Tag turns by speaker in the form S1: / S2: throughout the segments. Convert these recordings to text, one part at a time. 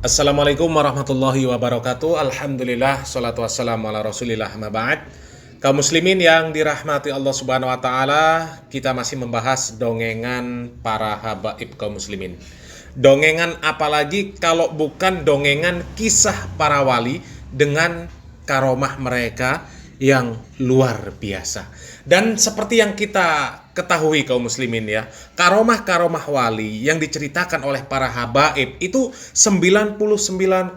S1: Assalamualaikum warahmatullahi wabarakatuh. Alhamdulillah, salatu wassalamu ala rasulillah, amma ba'd. Kaum muslimin yang dirahmati Allah subhanahu wa ta'ala, kita masih membahas dongengan para habaib kaum muslimin. Dongengan apalagi kalau bukan dongengan kisah para wali dengan karomah mereka yang luar biasa. Dan seperti yang kita ketahui kaum muslimin ya, karomah-karomah wali yang diceritakan oleh para habaib itu 99,9%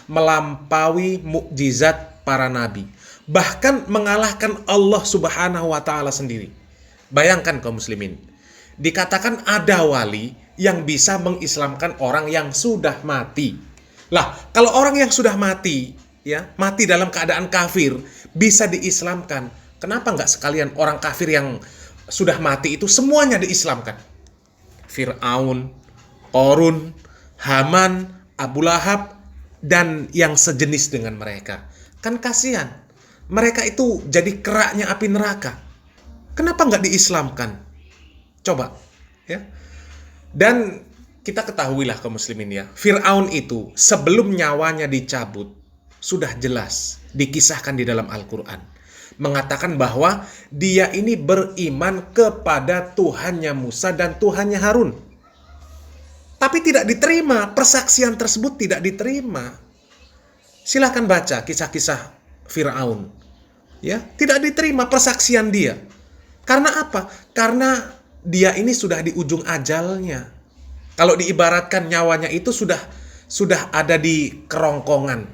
S1: melampaui mukjizat para nabi. Bahkan mengalahkan Allah subhanahu wa ta'ala sendiri. Bayangkan kaum muslimin, dikatakan ada wali yang bisa mengislamkan orang yang sudah mati. Lah, kalau orang yang sudah mati, ya, mati dalam keadaan kafir, bisa diislamkan, kenapa nggak sekalian orang kafir yang sudah mati itu semuanya diislamkan? Fir'aun, Qarun, Haman, Abu Lahab, dan yang sejenis dengan mereka. Kan kasihan. Mereka itu jadi keraknya api neraka. Kenapa nggak diislamkan? Coba. Ya. Dan kita ketahuilah kaum muslimin ya, Fir'aun itu sebelum nyawanya dicabut, sudah jelas dikisahkan di dalam Al-Quran. Mengatakan bahwa dia ini beriman kepada Tuhannya Musa dan Tuhannya Harun. Tapi tidak diterima, persaksian tersebut tidak diterima. Silahkan baca kisah-kisah Fir'aun. Ya, tidak diterima persaksian dia. Karena apa? Karena dia ini sudah di ujung ajalnya. Kalau diibaratkan nyawanya itu sudah ada di kerongkongan.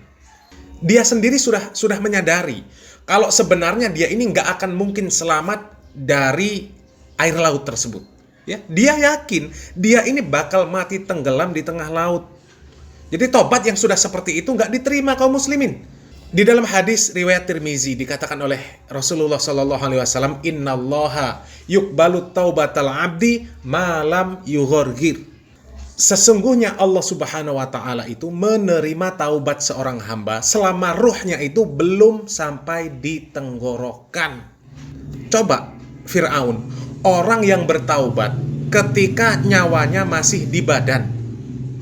S1: Dia sendiri sudah menyadari kalau sebenarnya dia ini nggak akan mungkin selamat dari air laut tersebut. Ya, dia yakin dia ini bakal mati tenggelam di tengah laut. Jadi tobat yang sudah seperti itu nggak diterima kaum muslimin. Di dalam hadis riwayat Tirmizi dikatakan oleh Rasulullah Shallallahu Alaihi Wasallam, Innallaha yuqbalu taubatal abdi malam yughorgir. Sesungguhnya Allah subhanahu wa ta'ala itu menerima taubat seorang hamba selama ruhnya itu belum sampai di tenggorokan. Coba Fir'aun, orang yang bertaubat ketika nyawanya masih di badan,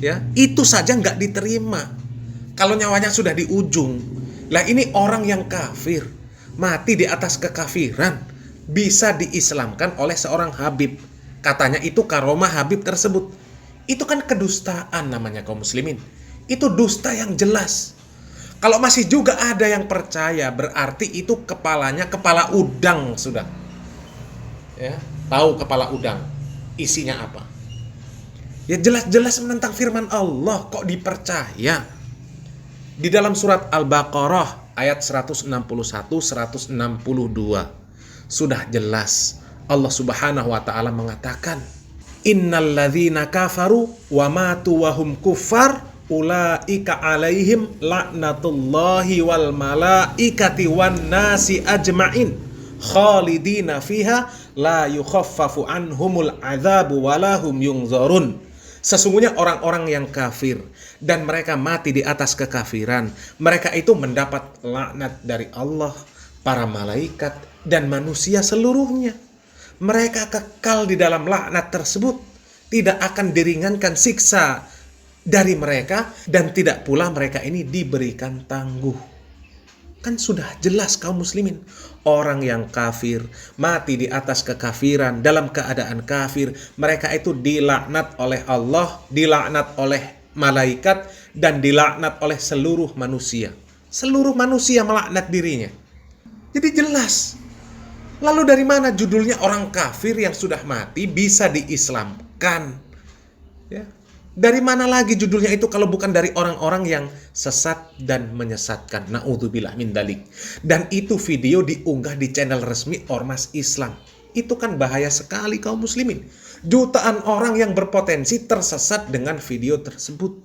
S1: ya, itu saja nggak diterima. Kalau nyawanya sudah di ujung. Lah ini orang yang kafir, mati di atas kekafiran, bisa diislamkan oleh seorang habib. Katanya itu karomah habib tersebut. Itu kan kedustaan namanya kaum muslimin. Itu dusta yang jelas. Kalau masih juga ada yang percaya, berarti itu kepalanya kepala udang sudah. Ya, tahu kepala udang isinya apa? Ya jelas-jelas menentang firman Allah, kok dipercaya? Di dalam surat Al-Baqarah ayat 161-162 sudah jelas Allah subhanahu wa ta'ala mengatakan, Innalladzina kafaru wa matu wa hum kuffar ulaika alaihim laknatullahi wal malaikati wan nasi ajma'in khalidina fiha la yukhaffafu anhumul adzabu walahum yungzarun. Sesungguhnya orang-orang yang kafir dan mereka mati di atas kekafiran, mereka itu mendapat laknat dari Allah, para malaikat, dan manusia seluruhnya. Mereka kekal di dalam laknat tersebut, tidak akan diringankan siksa dari mereka, dan tidak pula mereka ini diberikan tangguh. Kan sudah jelas kaum muslimin, orang yang kafir, mati di atas kekafiran, dalam keadaan kafir, mereka itu dilaknat oleh Allah, dilaknat oleh malaikat, dan dilaknat oleh seluruh manusia. Seluruh manusia melaknat dirinya. Jadi jelas. Lalu dari mana judulnya orang kafir yang sudah mati bisa diislamkan? Ya. Dari mana lagi judulnya itu kalau bukan dari orang-orang yang sesat dan menyesatkan. Na'udzubillah min dalik. Dan itu video diunggah di channel resmi Ormas Islam. Itu kan bahaya sekali kaum muslimin. Jutaan orang yang berpotensi tersesat dengan video tersebut.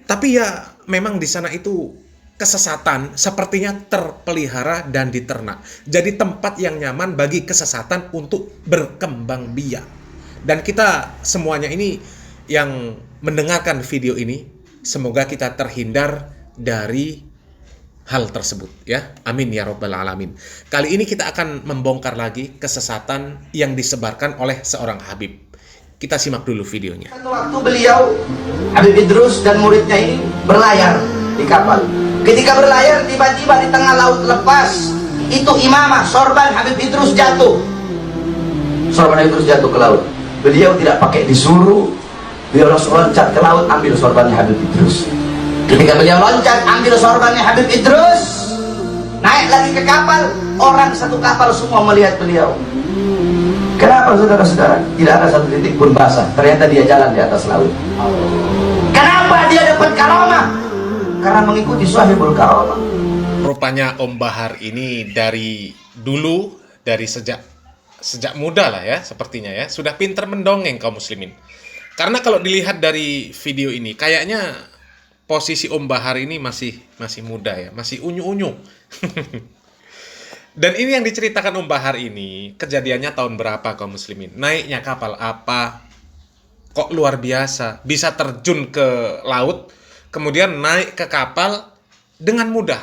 S1: Tapi ya memang di sana itu kesesatan sepertinya terpelihara dan diternak. Jadi tempat yang nyaman bagi kesesatan untuk berkembang biak. Dan kita semuanya ini yang mendengarkan video ini, semoga kita terhindar dari hal tersebut ya. Amin ya rabbal alamin. Kali ini kita akan membongkar lagi kesesatan yang disebarkan oleh seorang habib. Kita simak dulu videonya.
S2: Satu waktu beliau, Habib Idrus dan muridnya ini berlayar di kapal. Ketika berlayar, tiba-tiba di tengah laut lepas, itu imamah, sorban Habib Idrus jatuh. Sorban Habib Idrus jatuh ke laut. Beliau tidak pakai disuruh, beliau langsung loncat ke laut, ambil sorbannya Habib Idrus. Ketika beliau loncat, ambil sorbannya Habib Idrus, naik lagi ke kapal, orang satu kapal semua melihat beliau. Kenapa saudara-saudara? Tidak ada satu titik pun basah. Ternyata dia jalan di atas laut. Kenapa dia dapat karamah? Karena mengikuti Sahibul Karamah.
S1: Rupanya Om Bahar ini dari dulu, dari sejak muda lah ya, sepertinya ya, sudah pinter mendongeng kaum muslimin. Karena kalau dilihat dari video ini, kayaknya posisi Om Bahar ini masih muda ya, masih unyu-unyu. Dan ini yang diceritakan Om Bahar ini, kejadiannya tahun berapa kaum muslimin? Naiknya kapal apa? Kok luar biasa, bisa terjun ke laut, kemudian naik ke kapal dengan mudah.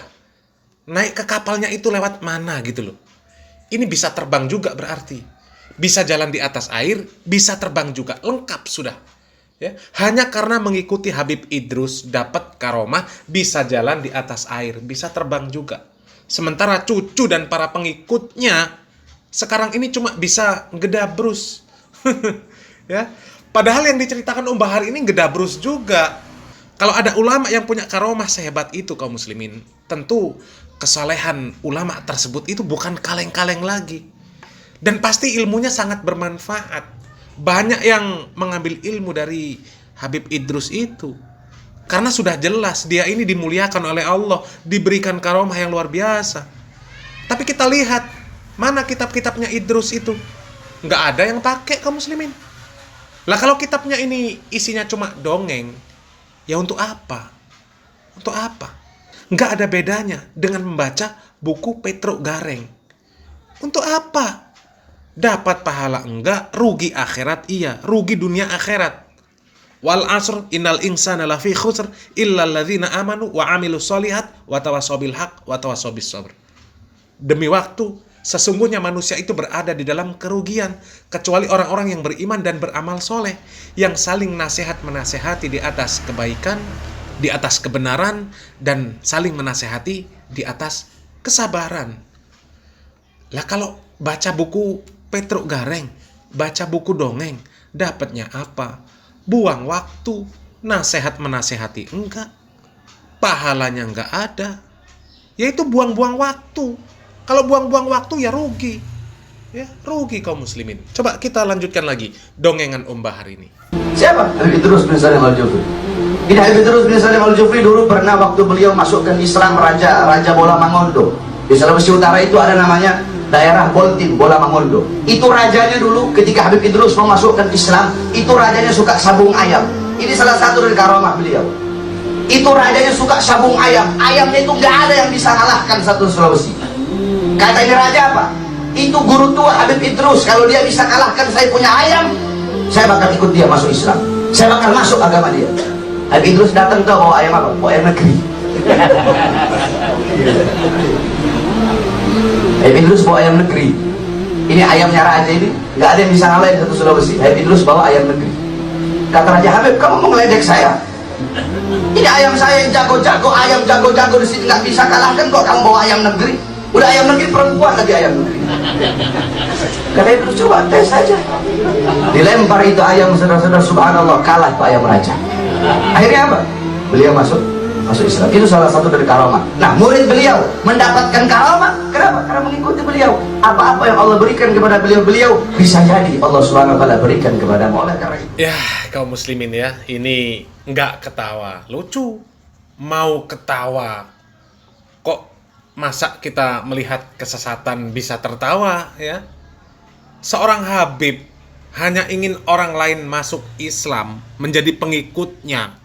S1: Naik ke kapalnya itu lewat mana gitu loh. Ini bisa terbang juga berarti. Bisa jalan di atas air, bisa terbang juga. Lengkap sudah. Ya, hanya karena mengikuti Habib Idrus dapat karomah, bisa jalan di atas air, bisa terbang juga. Sementara cucu dan para pengikutnya sekarang ini cuma bisa gedabrus. Ya. Padahal yang diceritakan Om Bahar ini gedabrus juga. Kalau ada ulama yang punya karomah sehebat itu kaum muslimin, tentu kesalehan ulama tersebut itu bukan kaleng-kaleng lagi. Dan pasti ilmunya sangat bermanfaat. Banyak yang mengambil ilmu dari Habib Idrus itu. Karena sudah jelas dia ini dimuliakan oleh Allah, diberikan karomah yang luar biasa. Tapi kita lihat, mana kitab-kitabnya Idrus itu? Nggak ada yang pakai kaum muslimin. Lah kalau kitabnya ini isinya cuma dongeng, ya untuk apa? Untuk apa? Nggak ada bedanya dengan membaca buku Petruk Gareng. Untuk apa? Dapat pahala enggak, rugi akhirat iya, rugi dunia akhirat. Wal asr innal insana lafi khusr illa alladzina amanu wa amilus solihat wa tawassaw bil haq wa tawassaw bis sabr. Demi waktu, sesungguhnya manusia itu berada di dalam kerugian kecuali orang-orang yang beriman dan beramal soleh, yang saling nasihat menasehati di atas kebaikan, di atas kebenaran, dan saling menasehati di atas kesabaran. Lah kalau baca buku Petruk Gareng, baca buku dongeng, dapatnya apa? Buang waktu, nasihat menasehati enggak, pahalanya enggak ada. Yaitu buang-buang waktu. Kalau buang-buang waktu ya rugi. Ya, rugi kaum muslimin. Coba kita lanjutkan lagi dongengan Om Bahar ini.
S2: Siapa? Habib Idrus bin Salim Al-Jufri. Ini Habib Idrus bin Salim Al-Jufri dulu pernah waktu beliau masukkan Islam Raja Bola Mangondo. Di Sulawesi Utara itu ada namanya daerah Boltin, Bola Mangondo. Itu rajanya dulu ketika Habib Idrus memasukkan Islam, itu rajanya suka sabung ayam. Ini salah satu dari karomah beliau. Itu rajanya suka sabung ayam. Ayamnya itu nggak ada yang bisa kalahkan satu Sulawesi. Kata ini raja apa? Itu guru tua Habib Idrus. Kalau dia bisa kalahkan saya punya ayam, saya bakal ikut dia masuk Islam. Saya bakal masuk agama dia. Habib Idrus datang ke bawa ayam apa? Bawa ayam negeri. Habib Idrus bawa ayam negeri. Ini ayamnya raja ini, nggak ada yang bisa ngalahin satu Sulawesi. Habib Idrus bawa ayam negeri. Kata Raja Habib, kamu mau ngeledek saya? Ini ayam saya yang jago-jago, ayam jago-jago di sini nggak bisa kalahkan kok kamu bawa ayam negeri. Udah ayam negeri perempuan lagi ayam negeri. Kata Idrus, coba tes saja. Dilempar itu ayam, saudara-saudara, subhanallah, kalah Pak ayam raja. Akhirnya apa? Beliau masuk Islam. Itu salah satu dari karomah. Nah, murid beliau mendapatkan karomah. Kenapa? Karena mengikuti beliau. Apa-apa yang Allah berikan kepada beliau bisa jadi Allah Subhanahu wa taala berikan kepada oleh karena itu.
S1: Ya, kaum muslimin ya, ini nggak ketawa, lucu. Mau ketawa, kok masa kita melihat kesesatan bisa tertawa ya? Seorang Habib hanya ingin orang lain masuk Islam, menjadi pengikutnya.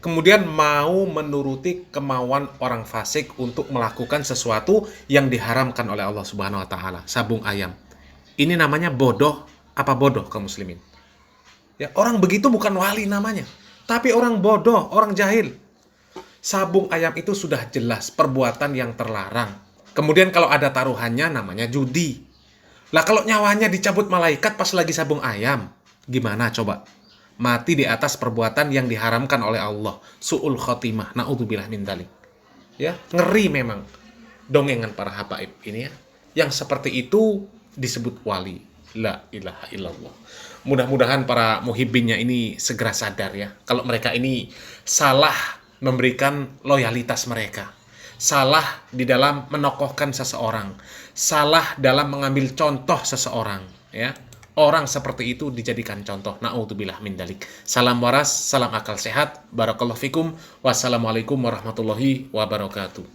S1: Kemudian mau menuruti kemauan orang fasik untuk melakukan sesuatu yang diharamkan oleh Allah Subhanahu wa taala, sabung ayam. Ini namanya bodoh apa bodoh kaum muslimin? Ya, orang begitu bukan wali namanya, tapi orang bodoh, orang jahil. Sabung ayam itu sudah jelas perbuatan yang terlarang. Kemudian kalau ada taruhannya namanya judi. Lah kalau nyawanya dicabut malaikat pas lagi sabung ayam, Gimana coba? Mati di atas perbuatan yang diharamkan oleh Allah. Su'ul khotimah. Na'udzubillah min dzalik. Ya, ngeri memang dongengan para habaib ini ya. Yang seperti itu disebut wali. La ilaha illallah. Mudah-mudahan para muhibbinnya ini segera sadar ya. Kalau mereka ini salah memberikan loyalitas mereka. Salah di dalam menokohkan seseorang. Salah dalam mengambil contoh seseorang. Ya. Orang seperti itu dijadikan contoh. Na'udzubillah min dzalik. Salam waras, salam akal sehat. Barakallahu fikum. Wassalamualaikum warahmatullahi wabarakatuh.